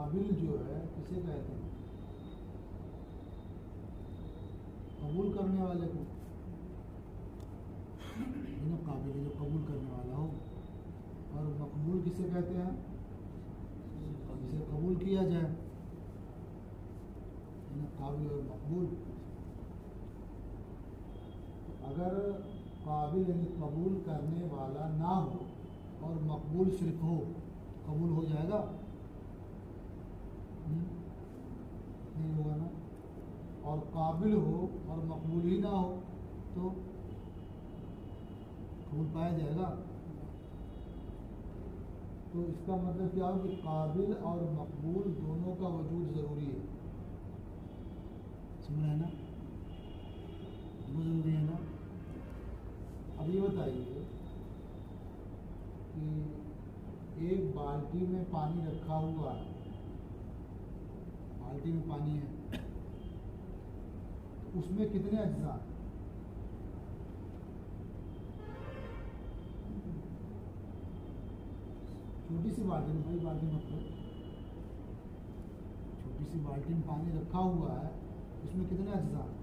काबिल जो है किसे कहते हैं? कबूल करने वाले को। ये ना काबिल है जो कबूल करने वाला हो। और मकबूल किसे कहते हैं? जिसे कबूल किया जाए। ये ना काबिल और मकबूल। अगर काबिल यानी कबूल करने वाला ना हो और मकबूल सिर्फ हो तो कबूल हो जाएगा? नहीं होगा ना। और काबिल हो और मकबूल ही ना हो तो कबूल पाया जाएगा? तो इसका मतलब क्या हो कि काबिल और मकबूल दोनों का वजूद ज़रूरी है। समझ रहे हैं ना? वो ज़रूरी है ना। अब ये बताइए कि एक बाल्टी में पानी रखा हुआ है, बाल्टी में पानी है, तो उसमें कितने अज्जा हैं? छोटी सी बाल्टी में, बड़ी बाल्टी मतलब छोटी सी बाल्टी में पानी रखा हुआ है, उसमें कितने अज्जा हैं?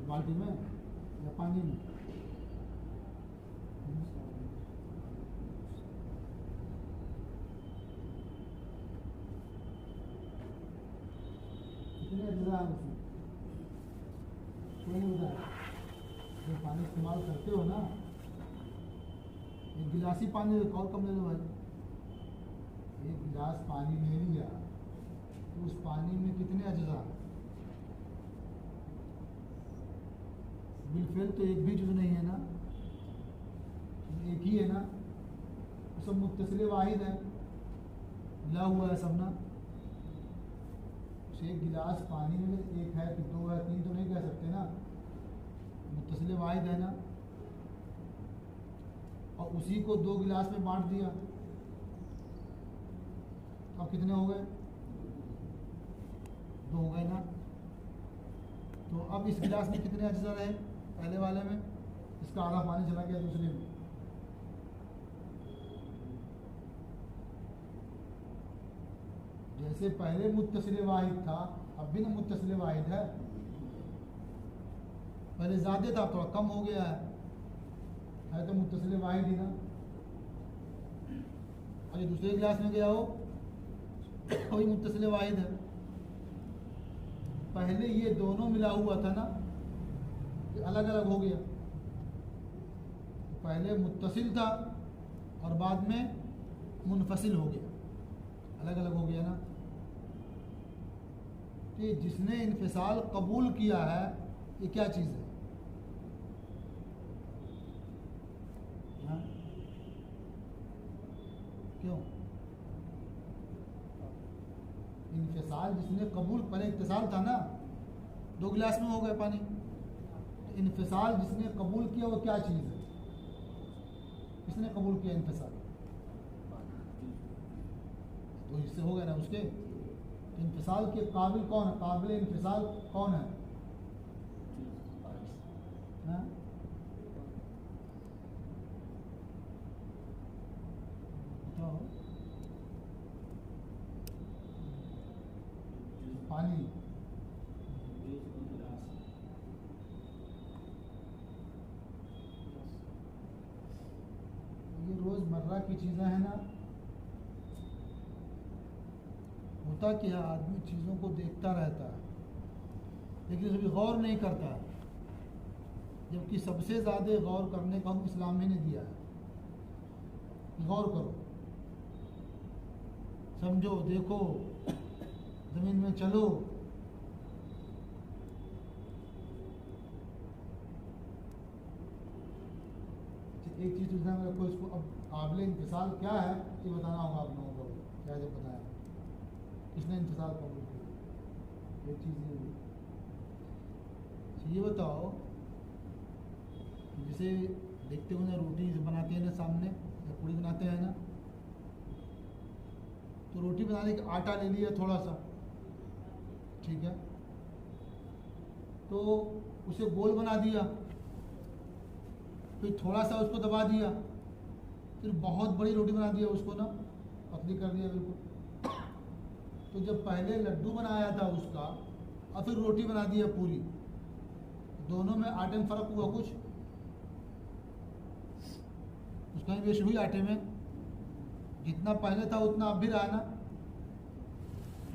बाल्टी में या पानी में? कितने अज्जा हैं उसमें? कोई नहीं बताया। जब पानी इस्तेमाल करते हो ना, एक गिलास ही पानी और कम ले लो भाई। एक गिलास पानी ले लिया तो उस पानी में कितने अज्जा हैं? बिलफिल तो एक भी जुज़ नहीं है ना, एक ही है ना। वो सब मुत्तसिल वाहिद है, मिला हुआ है सब ना। उस एक गिलास पानी में एक है कि दो है तीन तो नहीं कह सकते ना, मुत्तसिल वाहिद है ना। और उसी को दो गिलास में बांट दिया तो अब कितने हो गए? दो हो गए ना। तो अब इस गिलास में कितने अज्जा रहे? पहले वाले में इसका आधा पानी चला गया दूसरे में। जैसे पहले मुत्तसिल वाहिद था, अब भी ना मुत्तसिल वाहिद है। पहले ज़्यादा था, थोड़ा कम हो गया है तो मुत्तसिल वाहिद ही ना। और ये दूसरे गिलास में गया हो वही मुत्तसिल वाहिद है। पहले ये दोनों मिला हुआ था ना, ये अलग अलग हो गया। पहले मुत्तसिल था और बाद में मुनफसिल हो गया, अलग अलग हो गया ना। कि जिसने इन्फिसाल कबूल किया है ये क्या चीज़ है? हाँ? क्यों? इन्फिसाल जिसने कबूल, पहले इत्तिसाल था ना, दो गिलास में हो गए पानी। तो इन्फिसाल जिसने कबूल किया वो क्या चीज़ है? किसने कबूल किया इन्फिसाल? तो इससे हो गया ना उसके। तो इन्फिसाल के काबिल कौन है? काबिल इन्फिसाल कौन है? हाँ? बताओ। पानी। ये रोज़मर्रा की चीज़ें हैं ना। होता क्या, आदमी चीज़ों को देखता रहता है लेकिन कभी गौर नहीं करता है, जबकि सबसे ज़्यादा गौर करने का हम इस्लाम ही ने दिया है। गौर करो, समझो, देखो, ज़मीन में चलो। एक चीज़ ध्यान रखो, इसको अब काबिल इंतसाल क्या है ये बताना होगा आप लोगों को। क्या जब बताया किसने इंतसाल कबूल किया? एक चीज़ ये हुई। ये बताओ, जिसे देखते हो ना, रोटी बनाते हैं ना सामने, या पूड़ी बनाते हैं ना, तो रोटी बनाने का आटा ले लिया थोड़ा सा, ठीक है, तो उसे गोल बना दिया, फिर थोड़ा सा उसको दबा दिया, फिर बहुत बड़ी रोटी बना दिया उसको ना, पतली कर दिया बिल्कुल। तो जब पहले लड्डू बनाया था उसका और फिर रोटी बना दी है पूरी, दोनों में आटे में फ़र्क हुआ कुछ? उसका ही वेस्ट हुई आटे में, जितना पहले था उतना अब भी रहा ना।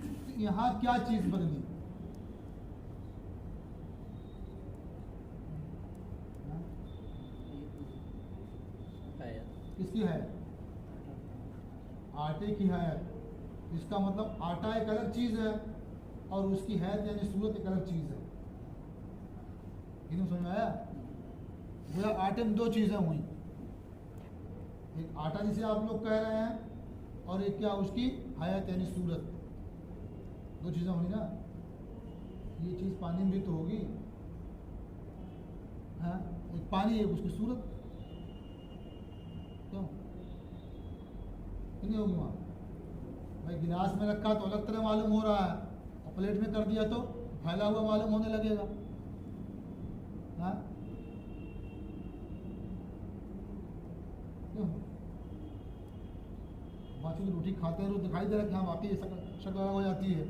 तो यहाँ क्या चीज़ बदली? किसकी है? आटे की है। इसका मतलब आटा एक अलग चीज़ है और उसकी हैत यानी सूरत एक अलग चीज़ है। समझ में आया? बोला आटे में दो चीज़ें हुई, एक आटा जिसे आप लोग कह रहे हैं और एक क्या उसकी हयात यानी सूरत। दो चीज़ें हुई ना। ये चीज़ पानी में भी तो होगी, हाँ, एक पानी है उसकी सूरत, क्यों नहीं होगी वहाँ? भाई गिलास में रखा तो अलग तरह मालूम हो रहा है और प्लेट में कर दिया तो फैला हुआ मालूम होने लगेगा, हाँ क्यों? बाकी रोटी खाते हैं तो दिखाई दे रहा है कि हाँ वाकई ये शक्ल अलग हो जाती है।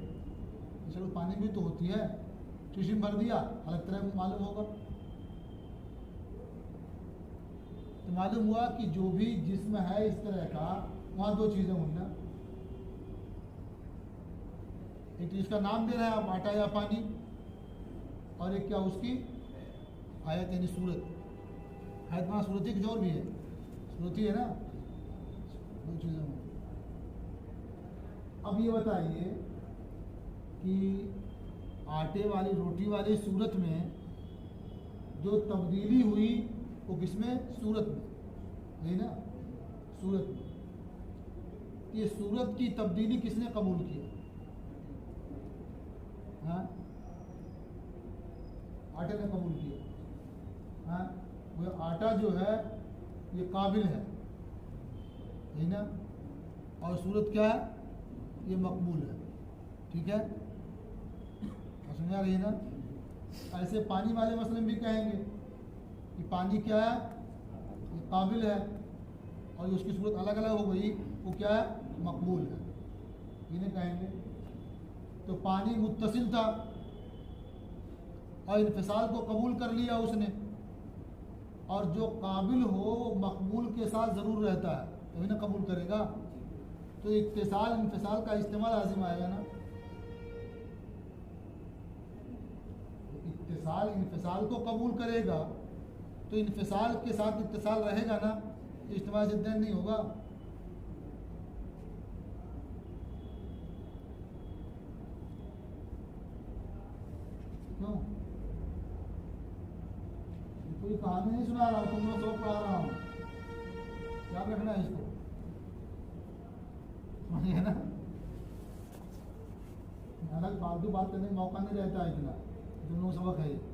शक्ल पानी भी तो होती है, शीशी में भर दिया अलग तरह मालूम होगा। तो मालूम हुआ कि जो भी जिस्म है इस तरह का, वहाँ दो चीज़ें हुई ना। एक तो इसका नाम दे रहा है आप आटा या पानी, और एक क्या उसकी आयत यानी सूरत। आयत वहाँ सूरती की जोर भी है, सूरती है ना। दो चीज़ें हुई। अब ये बताइए कि आटे वाली रोटी वाली सूरत में जो तब्दीली हुई वो किसमें? सूरत में, यही ना, सूरत में। ये सूरत की तब्दीली किसने कबूल की? हाँ, आटे ने कबूल किया। हाँ, वो आटा जो है ये काबिल है, यही ना, और सूरत क्या है? ये मकबूल है। ठीक है, समझ आ रही है ना? ऐसे पानी वाले मसले में भी कहेंगे कि पानी क्या है? ये काबिल है, और उसकी सूरत अलग अलग हो गई, वो क्या है? मकबूल है, इन्हें कहेंगे। तो पानी मुत्तसिल था और इन्फिसाल को कबूल कर लिया उसने, और जो काबिल हो वो मकबूल के साथ ज़रूर रहता है, तभी ना कबूल करेगा। तो इत्तिसाल इन्फिसाल का इस्तेमाल लाजिम आएगा ना। इत्तिसाल इन्फिसाल को कबूल करेगा तो इन्फिसाल के साथ इत्तिसाल रहेगा ना, इज्तिमा जिद्दैन नहीं होगा। क्यों? कोई कहानी नहीं सुना रहा हूँ, तुम लोग सबक पढ़ा रहा हूँ, याद रखना है इसको, समझिए ना। अलग फालतू बात करने का मौका नहीं रहता है इतना, तुम लोग सबक है।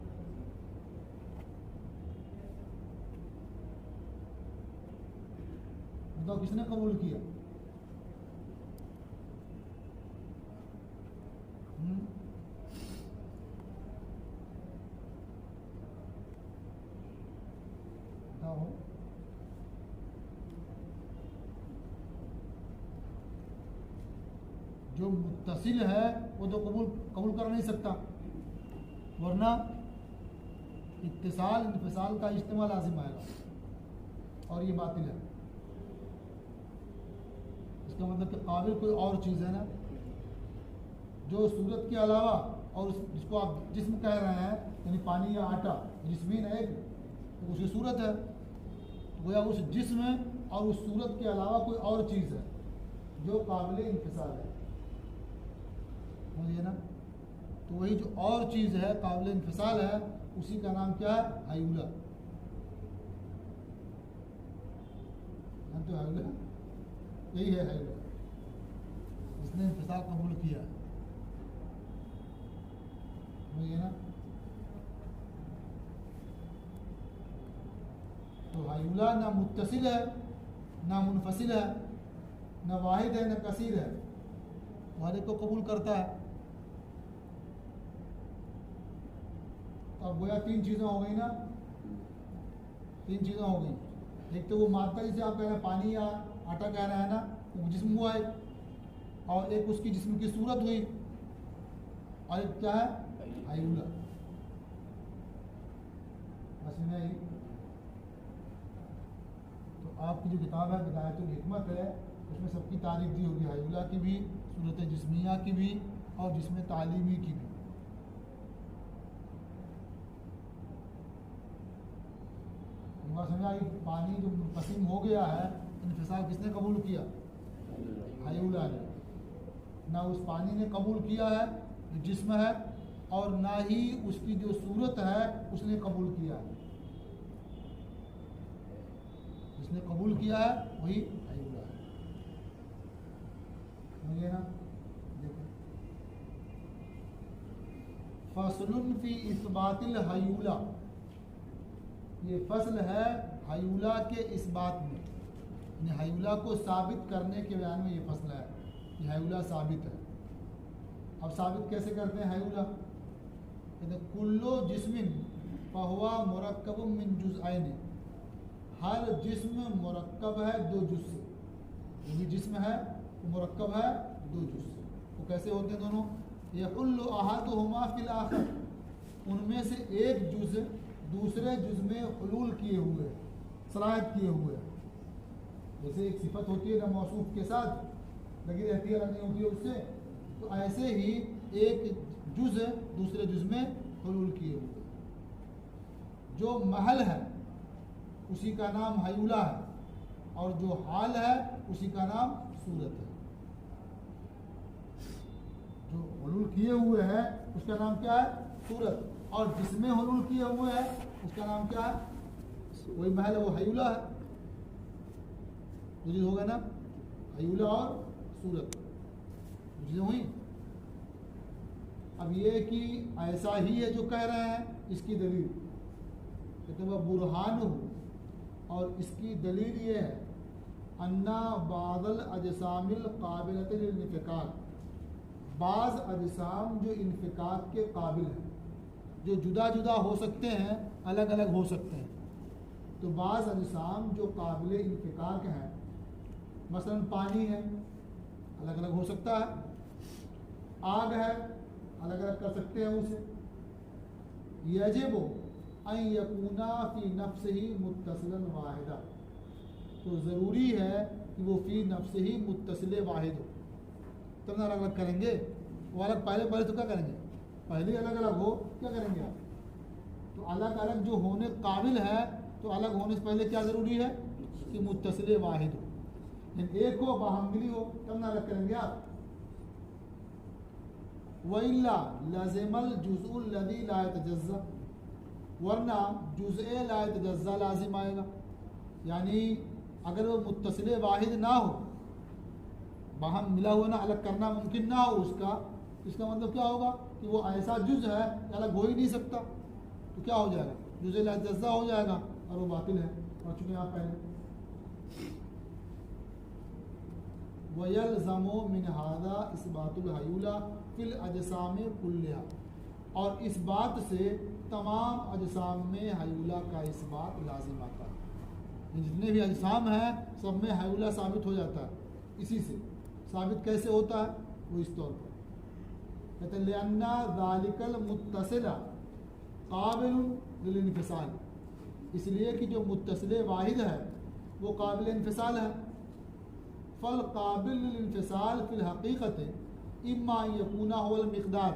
बताओ किसने कबूल किया? बताओ। जो मुत्तसिल है वो तो कबूल कर नहीं सकता, वरना इत्तिसाल इन्फिसाल का इस्तेमाल लाजिम आएगा, और ये बातिल है। इसका मतलब कि काबिल कोई और चीज़ है ना, जो सूरत के अलावा, और जिसको आप जिस्म कह रहे हैं यानी पानी या आटा, जिस्मीन है एक, तो उसकी सूरत है। तो गोया उस जिस्म और उस सूरत के अलावा कोई और चीज़ है जो काबिल इन्फिसाल है, समझिए ना। तो वही जो और चीज़ है काबिल इन्फिसाल है, उसी का नाम क्या है? हायूला। तो हायूला यही है, हायूला, इसने इन्फिसाल कबूल किया, समझिए ना। तो हायूला ना मुत्तसिल है, ना मुनफसिल है, ना वाहिद है, ना कसीर है, तो हर एक को कबूल करता है। तो अब गोया तीन चीज़ें हो गई ना, तीन चीज़ें हो गई। एक तो वो मात्रा जिसे आप कह रहे हैं पानी या आटा कह रहे हैं ना, वो जिस्म हुआ है, और एक उसकी जिस्म की सूरत हुई, और एक क्या है हायूला। बस में आई। तो आपकी जो किताब है बिदायतुल हिकमत है, उसमें सबकी तारीफ दी होगी, हायूला की भी, सूरत जिस्मिया की भी, और जिस्म तालीमी की भी। बात समझ आई। पानी जो मुनक़सिम हो गया है, इन्फिसाल किसने कबूल किया? हायूला ने। ना उस पानी ने कबूल किया है जो जिस्म है, और ना ही उसकी जो सूरत है उसने कबूल किया है। जिसने कबूल किया है वही हायूला है। समझिए ना। देखो, फसलुन फी इस्बातिल हायूला, ये फसल है हायूला के इस बात में, यानी हायूला को साबित करने के बयान में ये फसल है कि हायूला साबित है। अब साबित कैसे करते हैं हायूला? कहते कुल्लो जिस्मिन फहुवा मुरक्कबुम मिन जुज़अैन, हर जिस्म मुरक्कब है दो जुज़ से। जो भी जिस्म है वो मुरक्कब है दो जुज़ से। वो कैसे होते हैं दोनों? यहुल्लु अहदुहुमा फिल आखर, उनमें से एक जुज़ दूसरे जुज़ में हुलूल किए हुए, सलाहियत किए हुए। जैसे एक सिफत होती है ना मौसूफ के साथ लगी रहती है ना, नहीं होती है उससे, तो ऐसे ही एक जुज़ दूसरे जुज़ में हुलूल किए हुए। जो महल है उसी का नाम हायूला है, और जो हाल है उसी का नाम सूरत है। जो हुलूल किए हुए है उसका नाम क्या है? सूरत। और जिसमें हुलूल किए हुए है उसका नाम क्या है? वही महल है, वो हायूला है। तो होगा ना, हायूला और सूरत चीज़ें हुई। अब ये कि ऐसा ही है जो कह रहे हैं, इसकी दलील कहते वह बुरहान हो, और इसकी दलील ये है अन्ना बादल अजसामिल काबिलत लिन्फिकाक, बाज़ अजसाम जो इन्फिकाक के काबिल हैं, जो जुदा जुदा हो सकते हैं, अलग अलग हो सकते हैं। तो बाज़ अजसाम जो काबिल इन्फिकाक हैं, मसलन पानी है, अलग अलग हो सकता है। आग है, अलग अलग कर सकते हैं उसे। यजिबु अन यकूना फी नफ्सिही मुत्तसिलन वाहिदा, तो ज़रूरी है कि वो फी नफ्सिही मुत्तसिल वाहिद हो, तब ना अलग अलग करेंगे। वो अलग पहले तो क्या करेंगे? पहले अलग अलग हो, क्या करेंगे आप? तो अलग अलग जो होने काबिल है, तो अलग होने से पहले क्या ज़रूरी है कि मुत्तसिल वाहिद हो, एक हो, बाहमली हो, तब ना अलग करेंगे आप। वइल्ला लाज़िमल जुज़उल लज़ी ला यतजज़्ज़ा, वरना जुज़ए ला यतजज़्ज़ा लाजिम आएगा। यानी अगर वो मुत्तसिल वाहिद ना हो, बाहम मिला हुआ ना, अलग करना मुमकिन ना हो उसका, इसका मतलब क्या होगा कि वो ऐसा जुज़ है कि अलग हो ही नहीं सकता। तो क्या हो जाएगा? जुज़ए ला यतजज़्ज़ा हो जाएगा, और वो बातिल है। और चुके आप पहले वयल्ज़मु मिन हाज़ा इस्बातुल हायूला फिल अजसाम कुल्लिहा, और इस बात से तमाम अजसाम में हायूला का इस्बात लाजिम आता है। जितने भी अजसाम हैं सब में हायूला साबित हो जाता है। इसी से साबित कैसे होता है? वो इस तौर पर कहते हैं लिअन्ना ज़ालिकल मुत्तसिला काबिलुन लिल इन्फिसाल, इसलिए कि जो मुत्तसिल वाहिद है वो काबिल इन्फिसाल है। फल काबिल लिल इन्फिसाल फिल हकीकत इम्मा यकूना हुवल मिक़दार,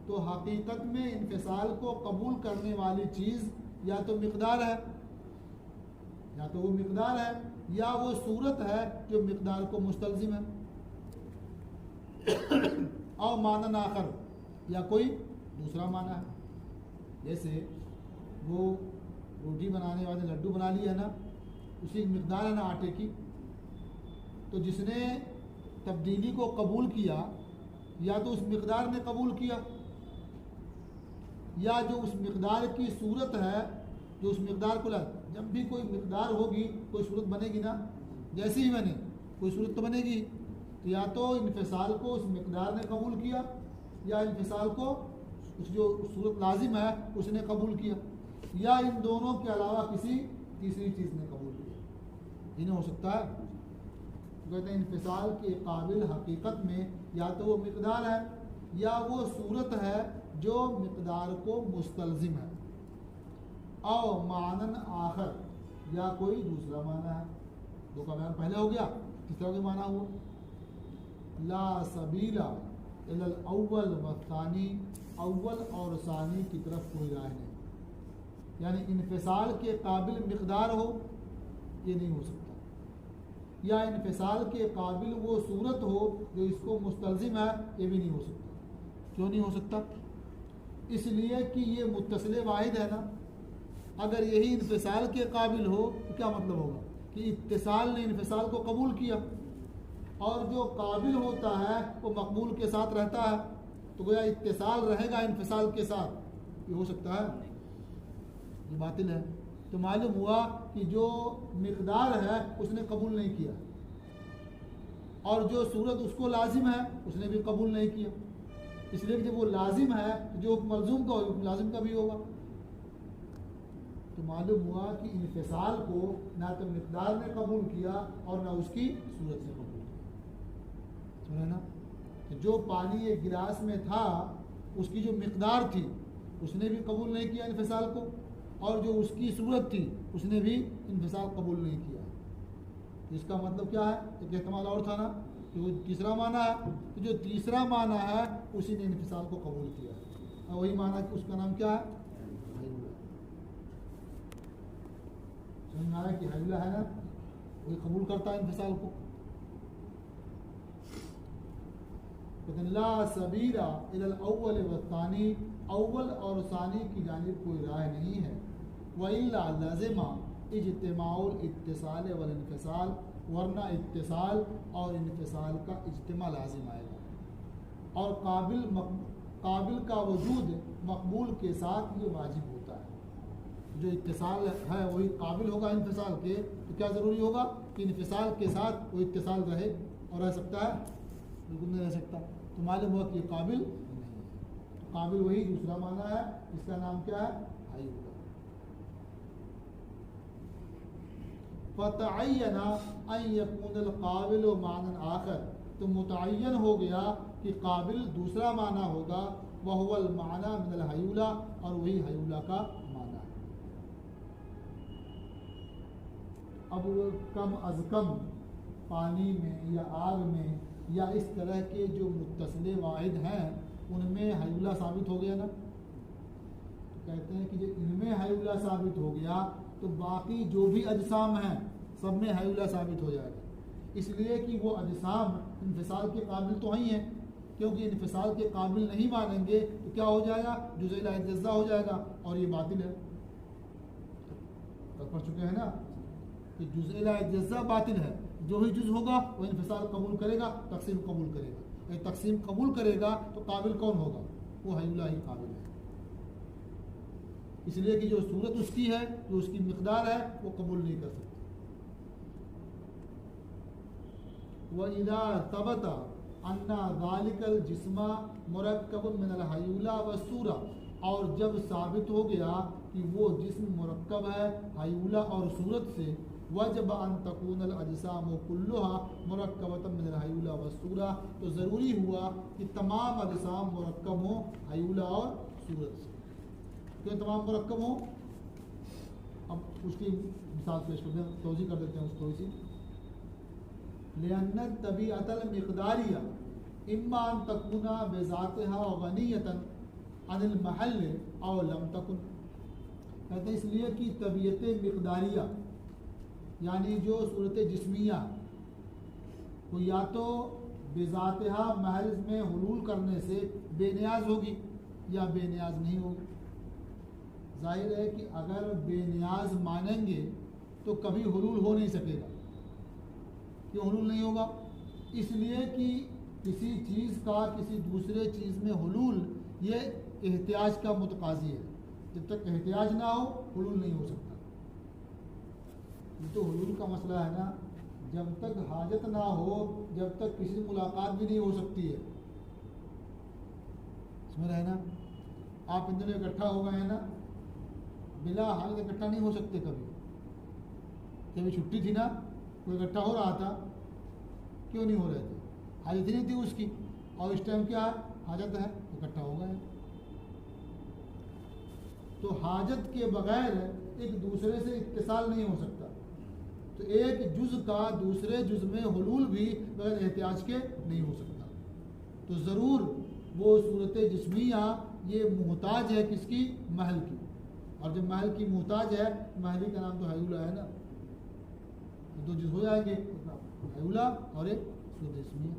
तो हकीकत में इन्फिसाल को कबूल करने वाली चीज़ या तो मिक़दार है, या तो वो मिक़दार है, या वो सूरत है जो मिक़दार को मुस्तलज़िम है। और मानन आखर, या कोई दूसरा माना है। जैसे वो रोटी बनाने वाले लड्डू बना लिया ना, उसी मिक़दार है ना आटे की, तो जिसने तब्दीली को कबूल किया, या तो उस मिक़दार ने कबूल किया, या जो उस मिक़दार की सूरत है, जो उस मिक़दार को जब भी कोई मिक़दार होगी कोई सूरत बनेगी ना, जैसी ही बने कोई सूरत तो बनेगी। तो या तो इन्फिसाल को उस मिक़दार ने कबूल किया, या इन्फिसाल को उस जो सूरत लाजिम है उसने कबूल किया, या इन दोनों के अलावा किसी तीसरी चीज़ ने कबूल किया। इन्हें हो सकता है। तो कहते हैं इन्फिसाल के काबिल हकीकत में या तो वो मिकदार है या वो सूरत है जो मिकदार को मुस्तलजिम है, और मानन आखर या कोई दूसरा माना है। दो का बयान पहले हो गया, तीसरा के माना हुआ। ला सबीला इलल अव्वल व सानी, अव्वल और सानी की तरफ कोई राह नहीं, यानी इन्फिसाल के काबिल मिकदार हो ये नहीं हो सकता, या इन्फिसाल के काबिल वो सूरत हो जो इसको मुस्तलजिम है ये भी नहीं हो सकता। क्यों नहीं हो सकता? इसलिए कि ये मुत्तसिल वाहिद है ना। अगर यही इन्फिसाल के काबिल हो तो क्या मतलब होगा कि इत्तिसाल ने इन्फिसाल को कबूल किया, और जो काबिल होता है वो मकबूल के साथ रहता है, तो गोया इत्तिसाल रहेगा इन्फिसाल के साथ, ये हो सकता है? ये बातिल है। तो मालूम हुआ कि जो मिकदार है उसने कबूल नहीं किया, और जो सूरत उसको लाजिम है उसने भी कबूल नहीं किया। इसलिए कि जब वो लाजिम है तो जो मलजूम का हो लाजिम का भी होगा। तो मालूम हुआ कि इन्फिसाल को ना तो मिकदार ने कबूल किया और ना उसकी सूरत ने कबूल किया। सुने ना? तो जो पानी एक गिलास में था उसकी जो मिकदार थी उसने भी कबूल नहीं किया इन्फिसाल को, और जो उसकी सूरत थी उसने भी इन्फिसाल कबूल नहीं किया। इसका मतलब क्या है? एक एहतमाल और था ना कि वो तीसरा माना है, तो जो तीसरा माना है उसी ने इन्फिसाल को कबूल किया, और वही माना कि उसका नाम क्या है? हयूला। समझ में आया कि हयूला है ना, वही कबूल करता है इन्फिसाल को। ला सबीरा इलल अव्वल व सानी, अव्वल और सानी की जानिब कोई राह नहीं है। वइल्ला लाज़िमा इज्तिमाउल इत्तिसाल वल इन्फिसाल, वरना इत्तिसाल और इन्फिसाल का इज्तिमा लाजिम आएगा, और काबिल का वजूद मकबूल के साथ ये वाजिब होता है। जो इत्तिसाल है वही काबिल होगा इन्फिसाल के, तो क्या ज़रूरी होगा कि इन्फिसाल के साथ वो इत्तिसाल रहे, और रह सकता है? बिल्कुल नहीं रह सकता। तो मालूम हुआ कि ये काबिल नहीं है। तो काबिल वही दूसरा माना है, इसका नाम क्या है? हयूला। फ़तअय्यना अन यकूनल काबिल मानन आखर, तो मुतअय्यन हो गया कि काबिल दूसरा माना होगा, वहुवल माना मिनल हयूला, और वही हयूला का माना है। अब कम अज़ कम पानी में या आग में या इस तरह के जो मुत्तसिल वाहिद हैं उनमें हयूला साबित हो गया ना। तो कहते हैं कि जो इनमें हयूला साबित हो गया तो बाकी जो भी अजसाम हैं सब में हयूला साबित हो जाएगा, इसलिए कि वो अजसाम इन्फिसाल के काबिल तो ही हैं, क्योंकि इन्फिसाल के काबिल नहीं मानेंगे तो क्या हो जाएगा? जुज़ ला इज्ज़ा हो जाएगा, और ये बातिल है। पढ़ चुके हैं ना कि जुज़ ला इज्ज़ा बातिल है। जो ही जुज़ होगा वो इन्फिसाल कबूल करेगा, तकसीम कबूल करेगा। यदि तकसीम कबूल करेगा तो काबिल कौन होगा? वो हयूला ही काबिल है। इसलिए कि जो सूरत उसकी है, जो उसकी मिकदार है, वो कबूल नहीं कर सकती। वइज़ा तबता अन्ना ज़ालिकल जिस्मा मुरक्कब मिनल हयूला व सूरा, और जब साबित हो गया कि वो जिस्म मुरक्कब है हयूला और सूरत से, वजब अन तकूनल अजसाम कुल्लुहा मुरक्कबतन मिनल हयूला व सूरा, तो ज़रूरी हुआ कि तमाम अजसाम मुरक्कब हों हयूला और सूरत से। क्यों तमाम मुरक्कब हों? अब उसकी मिसाल पेश कर दें, तोज़ी कर देते हैं उसको। इसी लिअन्ना तबीअतल मिक़दारिया इम्मा अन तकूना बिज़ातिहा गनियतन अनिल महल और लम तकुन। कहते हैं इसलिए कि तबीयत मिक़दारिया यानी जो सूरत जिस्मिया वो या तो बिज़ातिहा महल में हुलूल करने से बेनियाज होगी या बेनियाज नहीं होगी। जाहिर है कि अगर बेनियाज मानेंगे तो कभी हुलूल हो नहीं सकेगा। क्यों हुलूल नहीं होगा? इसलिए कि किसी चीज़ का किसी दूसरे चीज़ में हुलूल ये एहतियाज का मुतकाज़ी है। जब तक एहतियाज ना हो हुलूल नहीं हो सकता। ये तो हुलूल का मसला है ना, जब तक हाजत ना हो जब तक किसी मुलाकात भी नहीं हो सकती है। समझ रहे हैं ना? आप इन दोनों इकट्ठा हो गए हैं ना, बिला हालत इकट्ठा नहीं हो सकते कभी। जब छुट्टी थी ना, कोई इकट्ठा हो रहा था क्यों नहीं हो रहे थे? हाजत ही नहीं थी उसकी, और इस टाइम क्या हाजत है, इकट्ठा हो गए। तो हाजत के बगैर एक दूसरे से इत्तिसाल नहीं हो सकता। तो एक जुज़ का दूसरे जुज़ में हुलूल भी बगैर एहतियाज के नहीं हो सकता। तो ज़रूर वो सूरत जिस्मिया ये मोहताज है किसकी? महल की। और जब महल की मोहताज है, महली का नाम तो हयूला है ना, तो दो जुज़ हो जाएंगे, हयूला और एक सूरत जिस्मिया।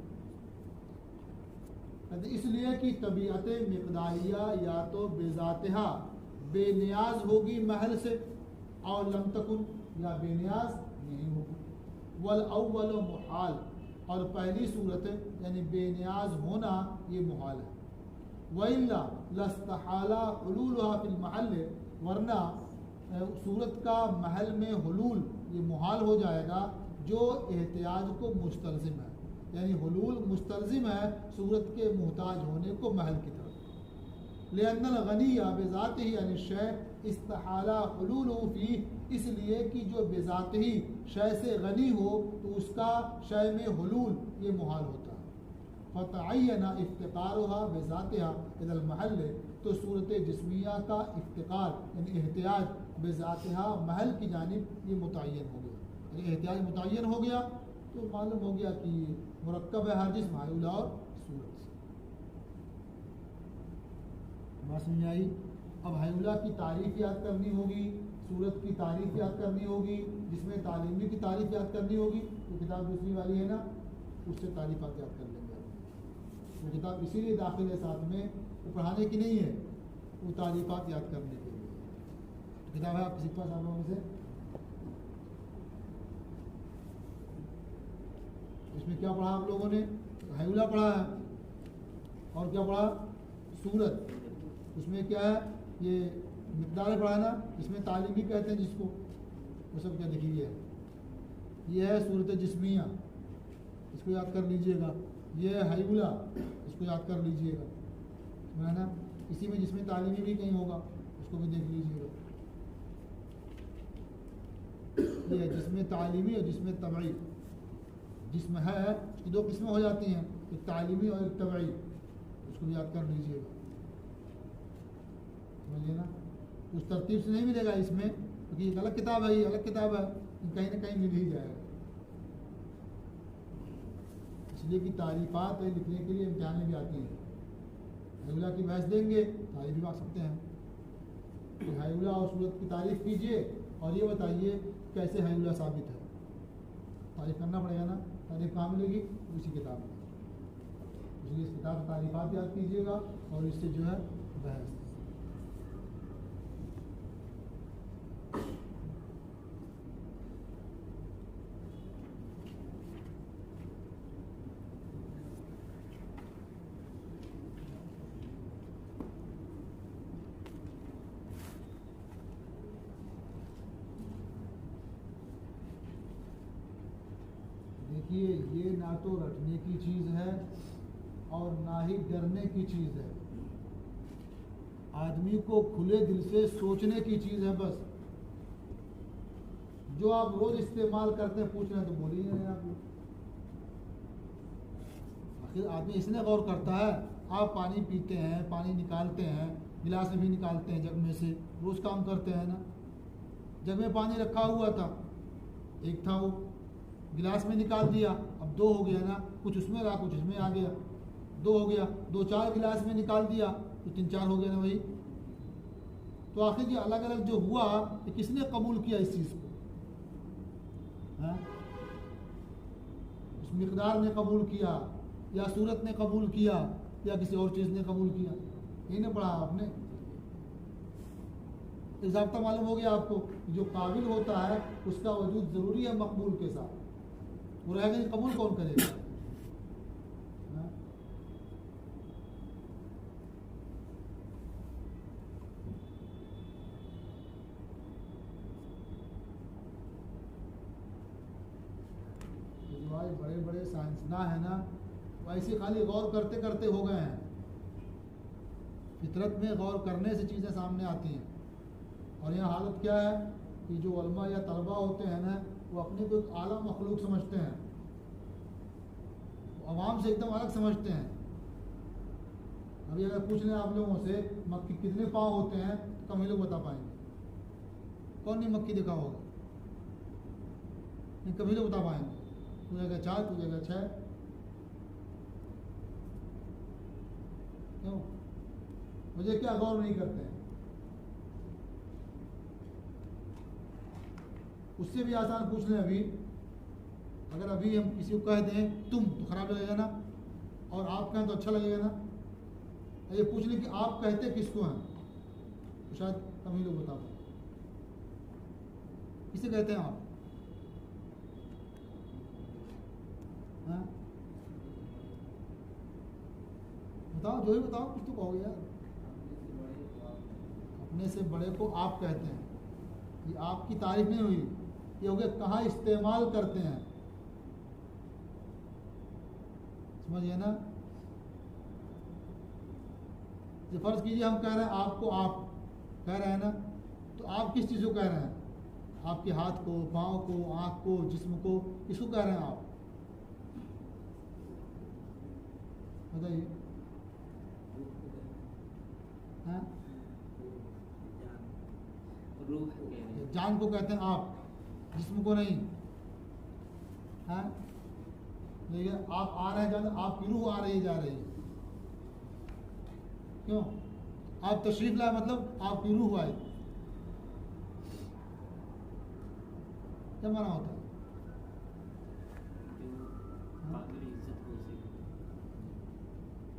इसलिए कि तबीयत मिक़दारिया या तो बेज़ातिहा बेनियाज होगी महल से, और लम तकुन या बेनियाज नहीं होगी। वल अव्वल मुहाल, और पहली सूरत यानी बेनियाज होना ये मुहाल है। वइल्ला लस्तहाला हुलूलुहा फिल महल, वरना सूरत का महल में हुलूल ये मुहाल हो जाएगा जो एहतियाज को मुस्तलजिम है, यानी हुलूल मुस्तलजिम है सूरत के मुहताज होने को महल की तरफ। लिअन्नल गनिया बेज़ातिही अन शै इस्तहाला हुलूलुहु फीह, इसलिए कि जो बेज़ात ही शय से गनी हो तो उसका शय में हुलूल ये मुहाल होता है। फ़तअय्यना इफ्तिक़ारुहा बेज़ातिहा इलल महल, तो सूरत जिस्मिया का इफ्तिक़ार यानी एहतियाज बेज़ातिहा महल की जानिब ये मुतय्यन हो गया। अगर एहतियाज मुतय्यन हो गया तो मालूम हो गया कि मुरक्कब है हर जिस्म हयूला और सूरत से। बात समझ आई? अब हयूला की तारीफ़ याद करनी होगी, सूरत की तारीफ़ याद करनी होगी, जिसमें तालीमी की तारीफ़ याद करनी होगी। तो किताब दूसरी वाली है ना, उससे तारीफ़ात याद कर लेंगे। वो किताब इसीलिए दाखिल है साथ में, वो पढ़ाने की नहीं है, वो तारीफ़ात याद करने के लिए। तो किताब है आप किसी पास आप लोगों से, इसमें क्या पढ़ा आप लोगों ने? हयूला पढ़ा है, और क्या पढ़ा? सूरत। उसमें क्या है? ये मिक़दार पढ़ा ना, इसमें तालीमी कहते हैं जिसको, वो सब क्या लिखिए। ये है सूरत जिस्मिया, इसको याद कर लीजिएगा। ये है हयूला, इसको याद कर लीजिएगा, है ना। इसी में जिसमें तालीमी भी कहीं होगा उसको भी देख लीजिएगा। ये है जिसमें तालीमी और जिसमें तबई। जिसमें है उसकी दो किस्में हो जाती हैं, एक तालीमी और एक तबई, उसको भी याद कर लीजिएगा, समझिए ना। उस तरतीब से नहीं मिलेगा इसमें, क्योंकि एक अलग किताब है, ये अलग किताब है, कहीं ना कहीं मिल ही जाएगा। इसलिए कि तारीफ़ात लिखने के लिए इम्तिहान में भी आती है। हयूला की बहस देंगे, तारीफ़ भी आ सकते हैं। तो हयूला और सूरत की तारीफ़ कीजिए और ये बताइए कैसे हयूला साबित है। तारीफ़ करना पड़ेगा ना, तारीफ़ कहाँ मिलेगी? उसी किताब में। इसलिए इस किताब से तारीफ़ात याद कीजिएगा और इससे जो है बहस। देखिए, ये ना तो रटने की चीज़ है और ना ही डरने की चीज़ है, आदमी को खुले दिल से सोचने की चीज़ है। बस जो आप रोज़ इस्तेमाल करते हैं, पूछ रहे हैं तो बोल ही नहीं आप लोग। आखिर आदमी इसने गौर करता है, आप पानी पीते हैं, पानी निकालते हैं, गिलास में भी निकालते हैं, जग में से रोज़ काम करते हैं ना। जग में पानी रखा हुआ था, एक था वो गिलास में निकाल दिया, अब दो हो गया ना, कुछ उसमें रहा कुछ इसमें आ गया, दो हो गया। दो चार गिलास में निकाल दिया तो तीन चार हो गया ना वही। तो आखिर ये अलग अलग जो हुआ, ये किसने कबूल किया इस चीज़ को? है? उस मिक़दार ने कबूल किया, या सूरत ने कबूल किया, या किसी और चीज़ ने कबूल किया? यही ना पढ़ा आपने। एक ज़ाब्ता मालूम हो गया आपको, जो काबिल होता है उसका वजूद ज़रूरी है मकबूल के साथ, वो रहेगा नहीं, कबूल कौन करेगा? जो आज बड़े बड़े साइंसदान है ना, वो ऐसे खाली गौर करते करते हो गए हैं। फितरत में गौर करने से चीज़ें सामने आती हैं। और यहाँ हालत क्या है कि जो उलमा या तलबा होते हैं ना, वो अपने को एक आला मखलूक समझते हैं। आवाम से एकदम अलग समझते हैं। अभी अगर पूछ लें आप लोगों से मक्की कितने पाँव होते हैं तो कम ही लोग बता पाएंगे। कौन नहीं मक्की देखा होगा, नहीं कभी लोग बता पाएंगे। तू जगह 4, तू जगह 6। क्यों? मुझे क्या गौर नहीं करते हैं। उससे भी आसान पूछ लें अभी, अगर अभी हम किसी को कह दें तुम, तो खराब लगेगा ना, और आप कहें तो अच्छा लगेगा ना। ये पूछ लें कि आप कहते किसको हैं, तो शायद कम ही लोग बता पाए। किसे कहते हैं आप? हाँ बताओ, जो ही बताओ, कुछ तो कहोगे यार। अपने से बड़े को आप कहते हैं, ये आपकी तारीफ नहीं हुई, ये हो गया कहाँ इस्तेमाल करते हैं। समझिए ना। जो फर्ज कीजिए हम कह रहे हैं आपको आप कह रहे हैं ना, तो आप किस चीज़ को कह रहे हैं? आपके हाथ को, पाँव को, आँख को, जिस्म को, किसको कह रहे हैं आप? बताइए। हाँ, जान को कहते हैं आप, जिस्म को नहीं। हाँ, देखिए आप आ रहे हैं जान, आपकी रूह आ रही है जा रही है। क्यों? आप तशरीफ लाए मतलब आपकी रूह आई। क्या माना होता है?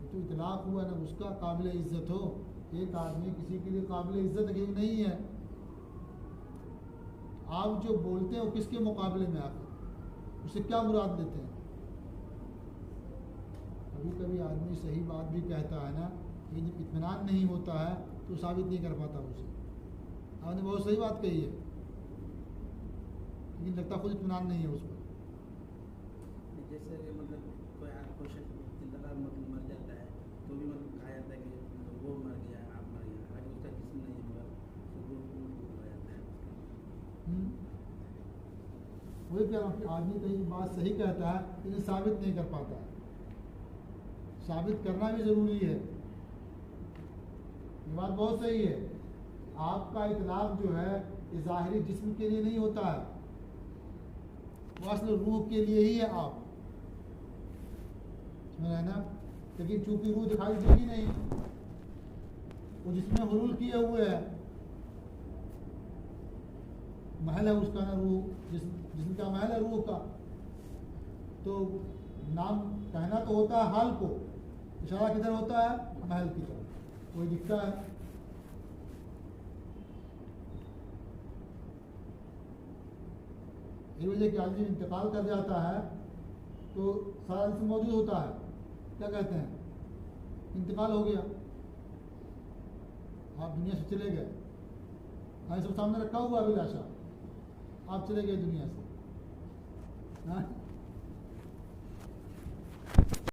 तो इतलाक हुआ ना उसका काबिल इज्जत हो। एक आदमी किसी के लिए काबिल इज्जत नहीं है। आप जो बोलते हैं वो किसके मुकाबले में आकर, उससे क्या मुराद लेते हैं? कभी कभी आदमी सही बात भी कहता है ना, लेकिन जब इत्मीनान नहीं होता है तो साबित नहीं कर पाता उसे। आपने बहुत सही बात कही है, लेकिन लगता खुद इत्मीनान नहीं है उस पर। जैसे मतलब कोई मतलब मर जाता है तो भी मतलब कहा जाता है कि वो मर गया, आप मर गया, हालांकि उसका जिस्म नहीं है, मगर वो जाता है। वही कह रहा हूँ कि आदमी कहीं बात सही कहता है लेकिन साबित नहीं कर पाता है। साबित करना भी ज़रूरी है। ये बात बहुत सही है। आपका इतलाक जो है ये ज़ाहिरी जिस्म के लिए नहीं होता है, वो असल रूह के लिए ही है। आप समझ रहे ना। लेकिन चूंकि रूह दिखाई देगी नहीं, वो जिसमें हुलूल किए हुए है, महल है उसका ना रूह, जिसका महल है रूह का, तो नाम कहना तो होता है हाल को, इशारा किधर होता है? महल की तरफ, वही दिखता है। इस वजह कि आदमी इंतकाल कर जाता है तो सारा जिस्म मौजूद होता है, क्या कहते हैं? इंतकाल हो गया, आप दुनिया से चले गए, हमारे सब सामने रखा हुआ अभिलाषा, आप चले गए दुनिया से। हाँ,